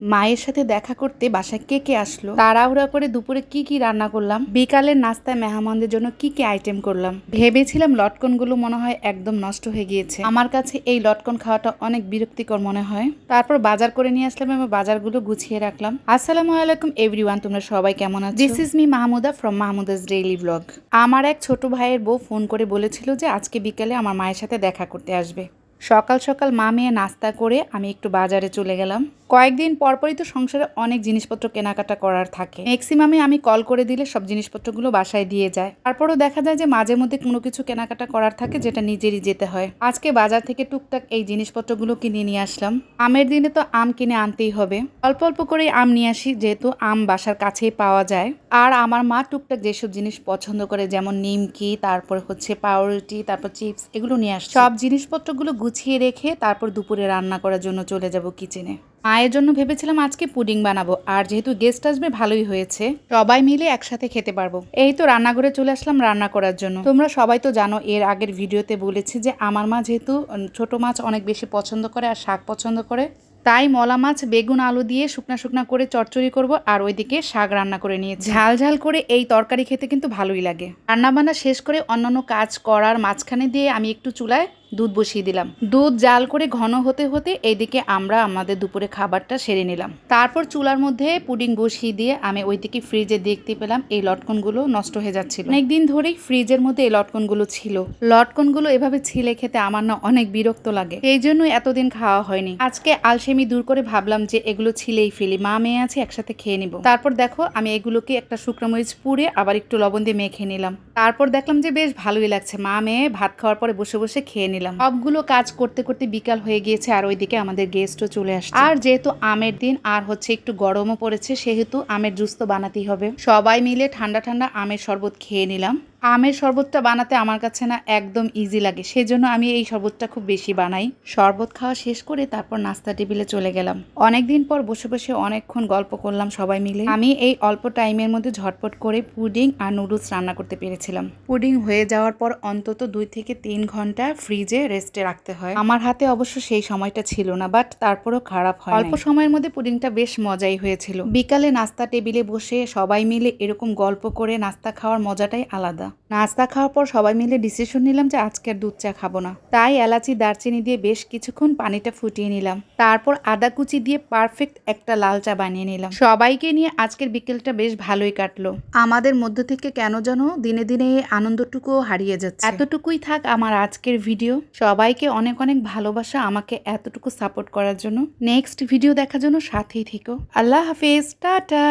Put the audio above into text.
মায়ের সাথে দেখা করতে বাসায় কে কে আসলো, তাড়াহুড়া করে দুপুরে কি কি রান্না করলাম, বিকালের নাস্তায় মেহমানদের জন্য কি কি আইটেম করলাম। ভেবেছিলাম লটকনগুলো মনে হয় একদম নষ্ট হয়ে গিয়েছে। আমার কাছে এই লটকন খাওয়াটা অনেক বিরক্তিকর মনে হয়। তারপর বাজার করে নিয়ে আসলাম এবং বাজারগুলো গুছিয়ে রাখলাম। আসসালামু আলাইকুম এভরিওয়ান, তোমরা সবাই কেমন আছো? This is me Mahmuda from Mahmuda's daily blog. আমার এক ছোট ভাইয়ের বউ ফোন করে বলেছিল যে আজকে বিকালে আমার মায়ের সাথে দেখা করতে আসবে। সকাল সকাল মা মেয়ে নাস্তা করে আমি একটু বাজারে চলে গেলাম। কয়েকদিন পরপরই তো সংসারে অনেক জিনিসপত্র কেনাকাটা করার থাকে। ম্যাক্সিমামে আমি কল করে দিলে সব জিনিসপত্রগুলো বাসায় দিয়ে যায়। তারপরও দেখা যায় যে মাঝে মধ্যে কোনো কিছু কেনাকাটা করার থাকে যেটা নিজেরই যেতে হয়। আজকে বাজার থেকে টুকটাক এই জিনিসপত্রগুলো কিনে নিয়ে আসলাম। আমের দিনে তো আম কিনে আনতেই হবে। অল্প অল্প করেই আম নিয়ে আসি, যেহেতু আম বাসার কাছেই পাওয়া যায়। আর আমার মা টুকটাক যেসব জিনিস পছন্দ করে, যেমন নিমকি, তারপর হচ্ছে পাউরুটি, তারপর চিপস, এগুলো নিয়ে আসে। সব জিনিসপত্রগুলো গুছিয়ে রেখে তারপর দুপুরে রান্না করার জন্য চলে যাব কিচেনে। মায়ের জন্য ভেবেছিলাম আজকে পুডিং বানাবো, আর যেহেতু গেস্ট আসবে ভালোই হয়েছে, সবাই মিলে একসাথে খেতে পারবো। এই তো রান্নাঘরে চলে আসলাম রান্না করার জন্য। তোমরা সবাই তো জানো, এর আগের ভিডিওতে বলেছি যে আমার মা যেহেতু ছোট মাছ অনেক বেশি পছন্দ করে আর শাক পছন্দ করে, তাই মলা মাছ বেগুন আলু দিয়ে শুকনা শুকনা করে চচ্চড়ি করব, আর ওইদিকে শাক রান্না করে নিয়েছি। ঝাল ঝাল করে এই তরকারি খেতে কিন্তু ভালোই লাগে। রান্নাবান্না শেষ করে অন্যান্য কাজ করার মাঝখানে দিয়ে আমি একটু চুলায় দুধ বসিয়ে দিলাম। দুধ জাল করে ঘন হতে হতে এইদিকে আমরা আমাদের দুপুরে খাবারটা সেরে নিলাম। তারপর চুলার মধ্যে পুডিং বসিয়ে দিয়ে আমি ওইদিকে ফ্রিজে দেখতে পেলাম এই লটকনগুলো নষ্ট হয়ে যাচ্ছিল। অনেকদিন ধরেই ফ্রিজের মধ্যে এই লটকনগুলো ছিল। লটকনগুলো এভাবে ছিলে খেতে আমার না অনেক বিরক্ত লাগে, এই জন্য এতদিন খাওয়া হয়নি। আজকে আলসেমি দূর করে ভাবলাম যে এগুলো ছিলেই ফেলি, মা মেয়ে আছে একসাথে খেয়ে নিব। তারপর দেখো আমি এগুলোকে একটা শুকনো মরিচ পুড়ে আবার একটু লবণ দিয়ে মেখে নিলাম। তারপর দেখলাম যে বেশ ভালোই লাগছে। মা মেয়ে ভাত খাওয়ার পরে বসে বসে খেয়ে নিলাম। সবগুলো কাজ করতে করতে বিকাল হয়ে গিয়েছে, আর ওইদিকে আমাদের গেস্টও চলে আসছে। আর যেহেতু আমের দিন আর হচ্ছে একটু গরমও পড়েছে, সেহেতু আমের জুস তো বানাতেই হবে। সবাই মিলে ঠান্ডা ঠান্ডা আমের শরবত খেয়ে নিলাম। আমের শরবতটা বানাতে আমার কাছে না একদম ইজি লাগে, সেজন্য আমি এই শরবতটা খুব বেশি বানাই। শরবত খাওয়া শেষ করে তারপর নাস্তা টেবিলে চলে গেলাম। অনেকদিন পর বসে বসে অনেকক্ষণ গল্প করলাম সবাই মিলে। আমি এই অল্প টাইমের মধ্যে ঝটপট করে পুডিং আর নুডলস রান্না করতে পেরেছিলাম। পুডিং হয়ে যাওয়ার পর অন্তত 2 থেকে 3 ঘন্টা ফ্রিজে রেস্টে রাখতে হয়। আমার হাতে অবশ্য সেই সময়টা ছিল না, বাট তারপরও খারাপ হয়। অল্প সময়ের মধ্যে পুডিংটা বেশ মজাই হয়েছিল। বিকালে নাস্তা টেবিলে বসে সবাই মিলে এরকম গল্প করে নাস্তা খাওয়ার মজাটাই আলাদা। নাস্তা খাওয়ার পর সবাই মিলে ডিসিশন নিলাম যে আজকে আর দুধ চা খাবো না, তাই এলাচি দারচিনি দিয়ে বেশ কিছুক্ষণ পানিটা ফুটিয়ে নিলাম। তারপর আদা কুচি দিয়ে পারফেক্ট একটা লাল চা বানিয়ে নিলাম। সবাইকে নিয়ে আজকের বিকেলটা বেশ ভালোই কাটলো। আমাদের মধ্য থেকে কেন যেন দিনে দিনে এই আনন্দটুকুও হারিয়ে যাচ্ছে। এতটুকুই থাক আমার আজকের ভিডিও। সবাইকে অনেক অনেক ভালোবাসা আমাকে এতটুকু সাপোর্ট করার জন্য। নেক্সট ভিডিও দেখার জন্য সাথেই থেকো। আল্লাহ হাফেজ, টাটা।